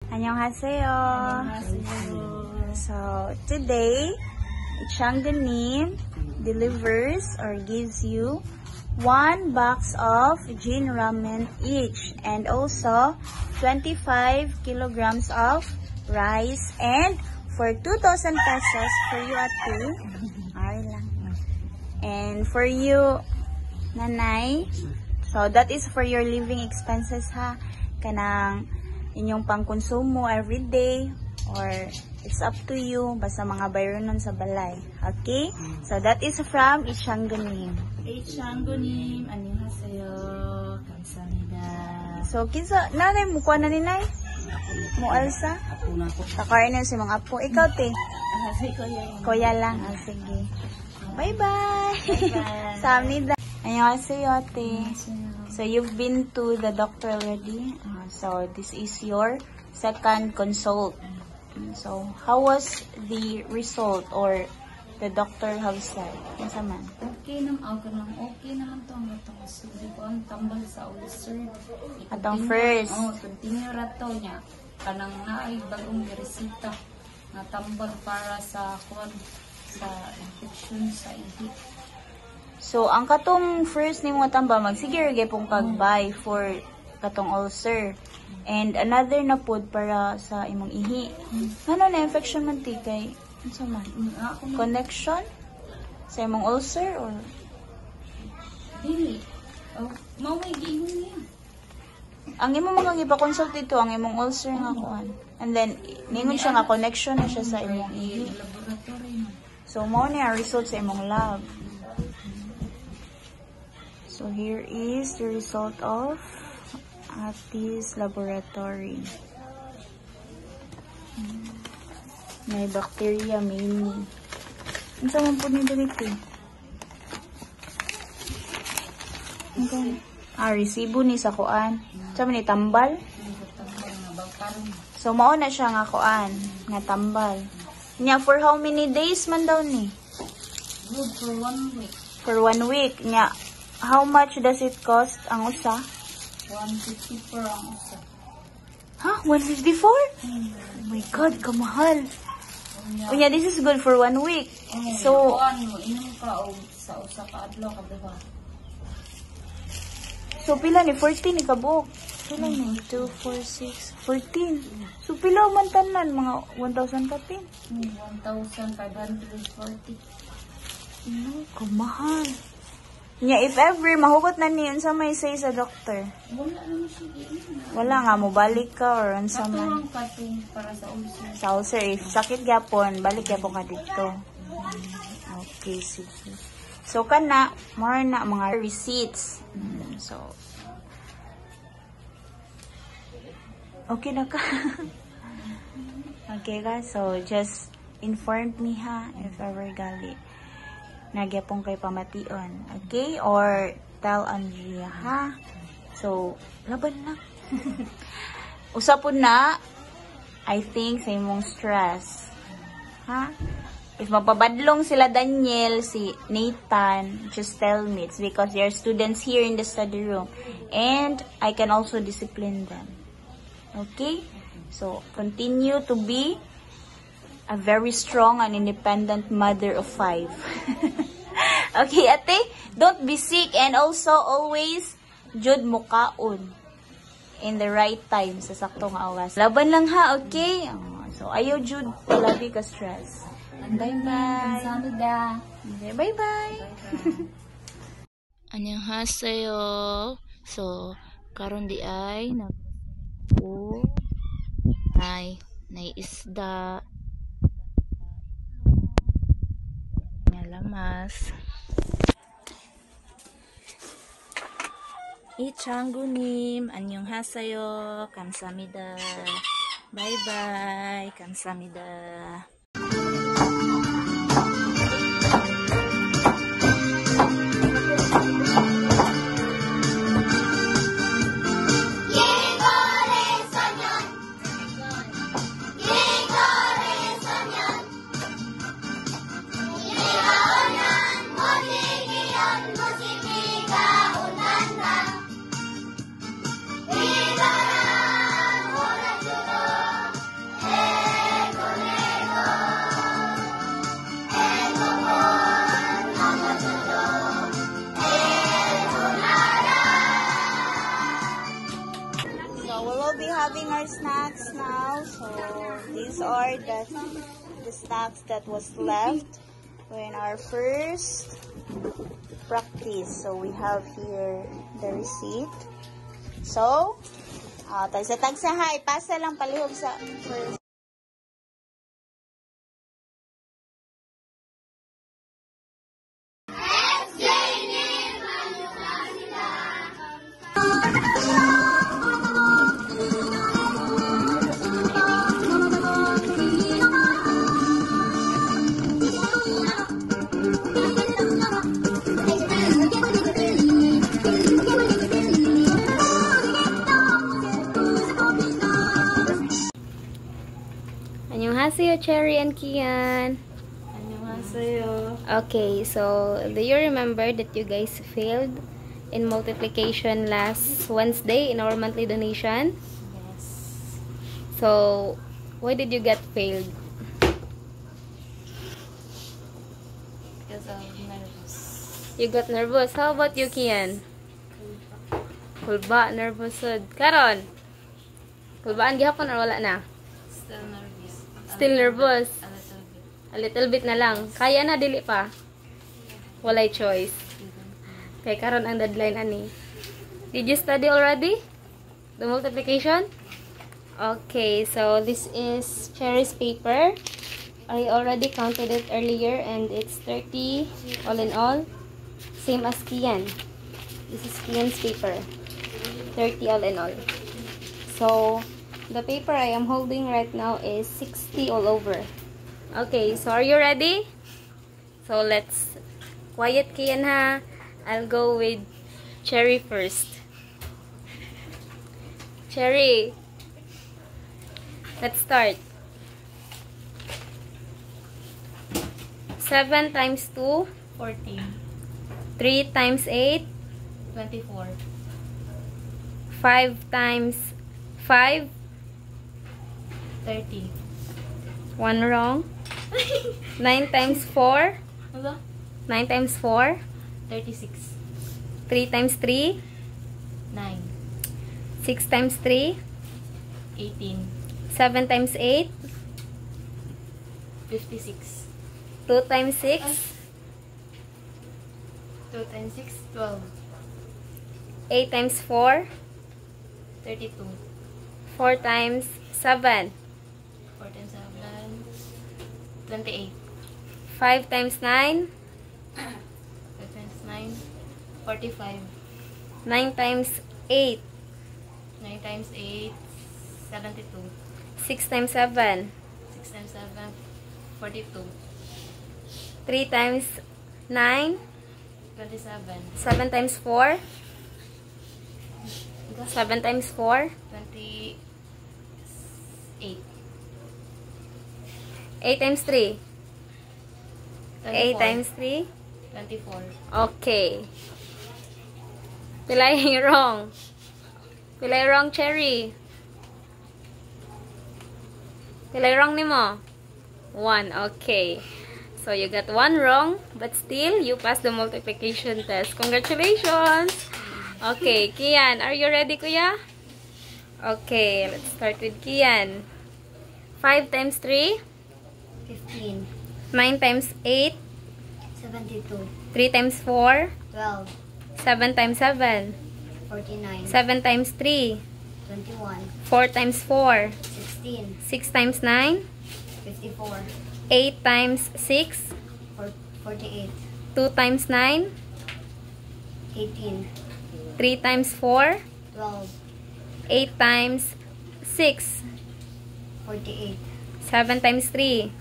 안녕하세요. So today, Changanim delivers or gives you 1 box of Jin ramen each, and also 25 kilograms of rice, and for 2,000 pesos for you ate. Ay lang. And for you, nanay, so that is for your living expenses ha. Kanang inyong pangkonsumo everyday, or it's up to you, basta mga bayronon sa balay. Okay? So that is from Ichangunim. Ichangunim, annyeonghaseyo, kamsahamnida. So kinsa nanay mo kuha na ni nay? Mo alsa? Apo na ko. Takain na si mga apo. Ikaw te? Say kuya. Kuya lang. Ah, sige. Bye-bye. Bye-bye. Samnida. Annyeonghaseyo ate. So you've been to the doctor already. So this is your second consult. So how was the result, or the doctor have said? Kinsa man? Okay naman to ang atong study ko ang tambal sa ulcer. Atong first. Continue rato niya. Kanang naay bagong resita na tambal para sa infection sa ihi. So ang katong first nimo tamba magsigir gyud pong kag-buy for katong ulcer. And another na pod para sa imong ihi. Ano na infection man ti kay unsa man? Connection sa imong ulcer or dili. Maway giingon niya. ang imong mga gipa-consult dito ang imong ulcer nga kuan. And then ningon siya nga connection na siya sa imong ihi. Laboratory na. So mo ni ang result sa imong lab. So here is the result of Ate's laboratory. May bacteria mainly. Ano sa man po ni dito? Resibo ni sa kuan. Sa man ni tambal? So mao na siya nga kuan, nga tambal. Nya for how many days man daw ni? Good for 1 week. For 1 week. Nya how much does it cost ang usa? 154 ang usa. Ha? 154? Oh my God, kamahal. Unya, this is good for 1 week. So, inom ka og sa usa ka adlaw ka diba? so pila ni 14 ni kabuok. Pila ni 2, 4, 6, 14. So pila man tanan mga 1,000 kapin. 1,540. No, kamahal. Nya if ever mahugot na niyon sa may say sa doctor. Wala naman siya. Wala nga mo balik ka or unsa man. Katulong katong para sa ulcer. Sa ulcer, if sakit gyapon, balik gyapon ka dito. Okay, sige. So kana more na mga receipts. So okay na ka. Okay guys, so just inform me ha if ever gali nagyapon kay pamation. Okay? Or tell Andrea ha. So laban lang. Usapon na, I think, sa imong stress. Ha? If mapabadlong sila Daniel, si Nathan, just tell me. It's because they are students here in the study room. And I can also discipline them. Okay? So, continue to be a very strong and independent mother of 5. Okay, ate? Don't be sick. And also, always, jud mukaon. In the right time, sa saktong awas. Laban lang ha, okay? So, ayaw jud palagi ka stress. Bye-bye. Kamsahamnida. Okay, bye-bye. Annyeonghaseyo. So, karon di ay isda. Lamas. Ichangunim, annyeonghaseyo, kamsahamnida. Bye-bye, kamsahamnida. snacks now. So these are the snacks that was left in our first practice. So we have here the receipt. So, tagsa-tagsa ha, ipasa lang palihog sa first. Annyeonghaseyo, Cherry and Kian. Annyeonghaseyo. Okay, so do you remember that you guys failed in multiplication last Wednesday in our monthly donation? Yes. So, why did you get failed? Because I'm nervous. You got nervous. How about you, Kian? Kulba, nervous sad. Karon? Kulbaan gihapon or wala na? Still nervous. Still nervous. A little bit. A little bit na lang. Kaya na, dili pa. Walay choice. Kaya karon ang deadline ani. Did you study already? The multiplication? Okay, so this is Cherry's paper. I already counted it earlier and it's 30 all in all. Same as Kian. This is Kian's paper. 30 all in all. So, the paper I am holding right now is 60 all over. Okay, so are you ready? So, let's quiet Kian ha. I'll go with Cherry first. Cherry, let's start. 7 times 2, 14. 3 times 8, 24. 5 times 5, 30. 1 wrong. 9 times 4, Hello? 9 times 4, 36. 3 times 3, 9. 6 times 3, 18. 7 times 8, 56. 2 times 6, 2 times 6, 12. 8 times 4, 32. 4 times 7, 4 times 7, 28. 5 times 9, 5 times 9, 45. 9 times 8, 9 times 8, 72. 6 times 7, 6 times 7, 42. 3 times 9, 27. 7 times 4, 7 times 4, 28. 8 times 3, 8 24. times 3. 24. Okay. Pilay wrong. Pilay wrong, Cherry. Pilay wrong ni mo. 1. Okay. So, you got 1 wrong, but still, you passed the multiplication test. Congratulations! Okay, Kian, are you ready, kuya? Okay, let's start with Kian. 5 times 3, 15, 9 times 8, 72, 3 times 4, 12, 7 times 7, 49, 7 times 3, 21, 4 times 4, 16, 6 times 9, 54, 8 times 6, 48, 2 times 9, 18, 3 times 4, 12, 8 times 6, 48, 7 times 3,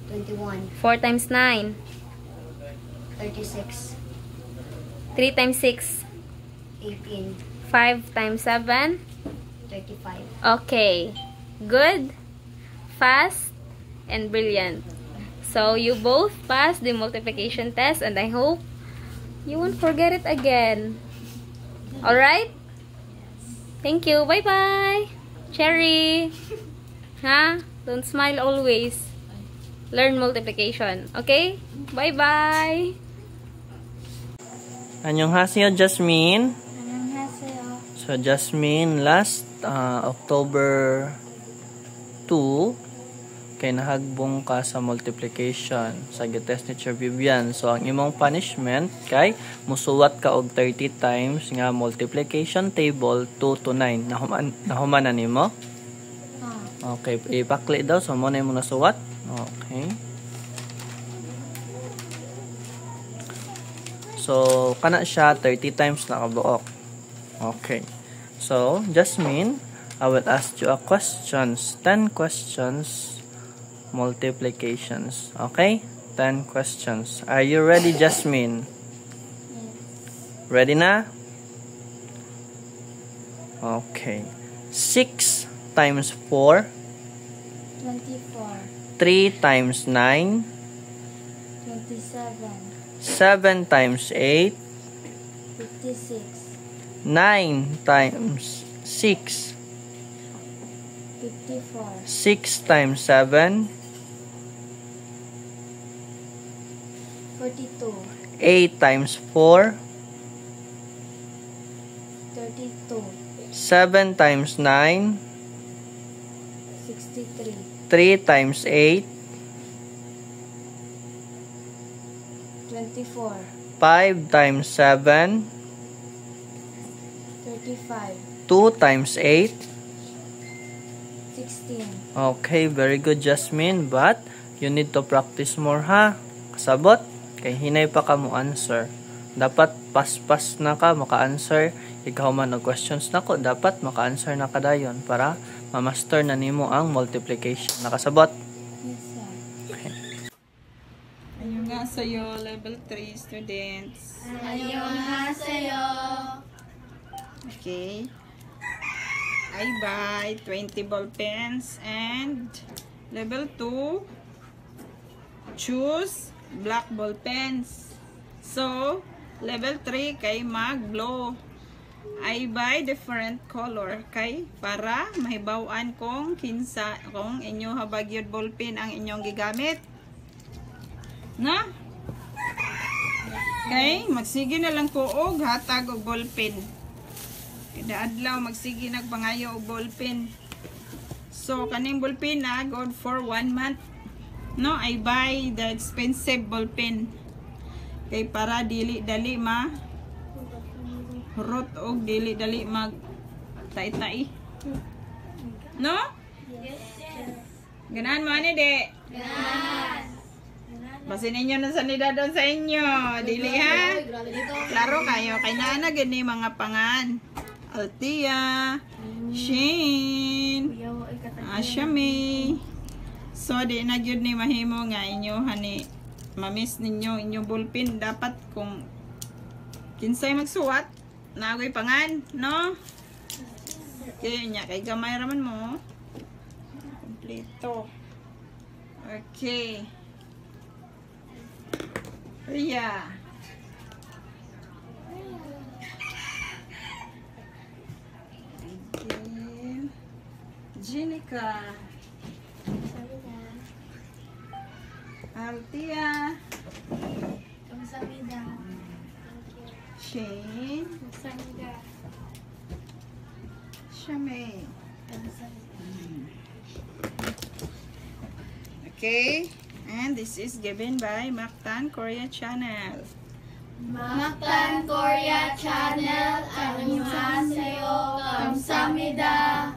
21, 4 times 9, 36, 3 times 6, 18, 5 times 7. 35. Okay. Good, fast, and brilliant. So, you both passed the multiplication test and I hope you won't forget it again. Alright? Thank you. Bye-bye. Cherry. Ha? Don't smile always. Learn multiplication. Okay? Bye-bye. Annyeonghaseyo, Jasmine. Annyeonghaseyo. So, Jasmine, last October 2 kay nahagbong ka sa multiplication sa gitest ni Teacher Vivian. So ang imong punishment kay musuwat ka og 30 times nga multiplication table 2 to 9. Nahuman na nimo? Okay, ipakli daw so mo na imong nasuwat. Okay. So kana siya 30 times nakabuok. Okay. So Jasmine, I will ask you a questions. 10 questions. Multiplications. Okay? 10 questions. Are you ready, Jasmine? Yes. Ready na? Okay. 6 times 4. 24. 3 times 9. 27. 7 times 8. 56. 9 times 6. 54. 6 times 7. 42. 8 times 4. 32. 7 times 9. 63. 3 times 8. 24. 5 times 7. 35. 2 times 8. 16. Okay, very good, Jasmine. But, you need to practice more, ha? Kasabot? Kay hinay pa ka mo answer. Dapat pas-pas na ka maka-answer. Ikaw man og questions nako, dapat maka-answer na ka dayon para ma-master na nimo ang multiplication. Nakasabot? Yes, sir. Ayun nga sa'yo, level 3 students. 안녕하세요. Okay. I buy 20 ball pens and level 2, choose black ball pens. So, level 3 kay mag-blow. I buy different color kay para mahibaw-an kung kinsa kung inyo habagyod ball pen ang inyong gigamit. Na? Okay, magsige na lang ko og hatag og ball pen. Kada adlaw magsige nagpangayo og ball pen. So kaning ball pen na good for 1 month. No, I buy the expensive ball pen. Kay para dili dali ma hurot og dili dali mag tai-tai. No? Yes, yes. Ganahan mo ani de? Ganahan. Basin ninyo na sanidad doon sa inyo. Dili ha? Klaro kayo. Kay naana gani mga pangan. Altia, Shane, Ashami. So, di na yun ni mahimo nga inyo, hani, mamiss ninyo, inyong ballpen. Dapat kung kinsay magsuwat, nagoy pangan, no? Okay, nya, kay gamay raman mo. Kompleto. Okay. Ria. Okay. Jenica. Altia. Shane. Shame. Okay. And this is given by Mactan Korea Channel. 막단 코리아 채널 안녕하세요. 감사합니다.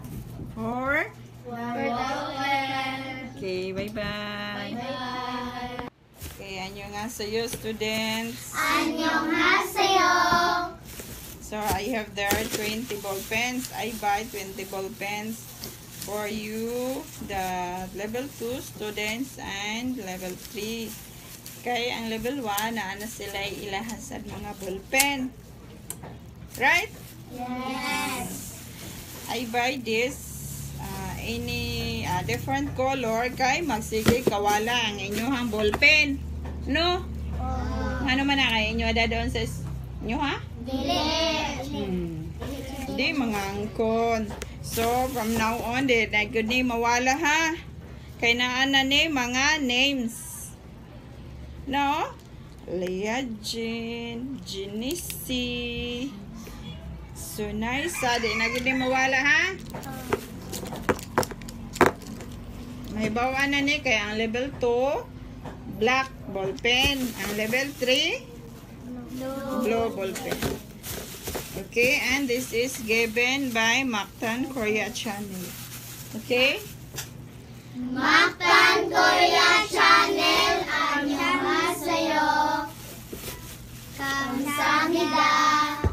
For 월드land. okay, bye-bye. 바이바이. Okay, 안녕하세요 students. 안녕하세요. So I have there 20 ball pens. I buy 20 ball pens for you, the level 2 students and level 3. Kaya ang level 1 na sila ilahasad mga ball pen. Right? Yes. I buy this any different color kay magsige kawala ang inyong ball pen. No? Ano man na kayo inyo ada doon sa inyo ha? Di mga angkon. So from now on di na gud ni mawala ha. Kay naa na ni mga names. No? Leah Jean, Genesee, So nice. Di na gid mawala ha. May bawaan na ni kaya ang level 2 black ball pen. Ang level 3 blue ball pen. Okay, and this is given by Mactan Korea Channel. Okay? Mactan Korea Channel 안녕하세요. 감사합니다.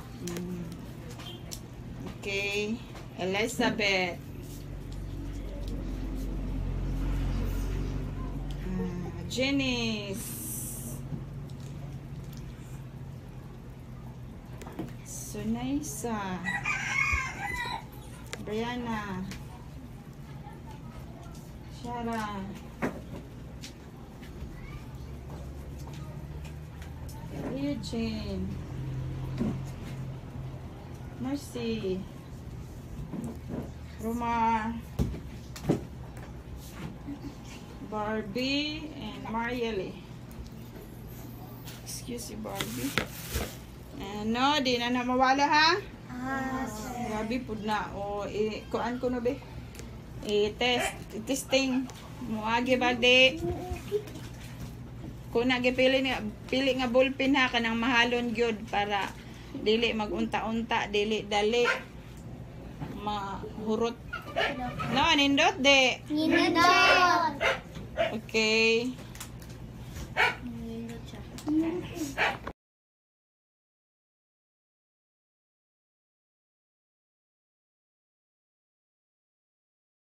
Okay. Elizabeth. Janice. Sunaisa. Brianna. Shara. Eugene. Mercy. Roma. Barbie and Marielle. Excuse me, Barbie. No, di na mawala ha? Grabe po na. O, kuan ko na be? Testing. Muagi ba di? Kung pili nga ballpen ha, kanang mahalon gyud para dili magunta-unta, dili dali mahurot. No, nindot de. Nindot. Okay. Nindot siya.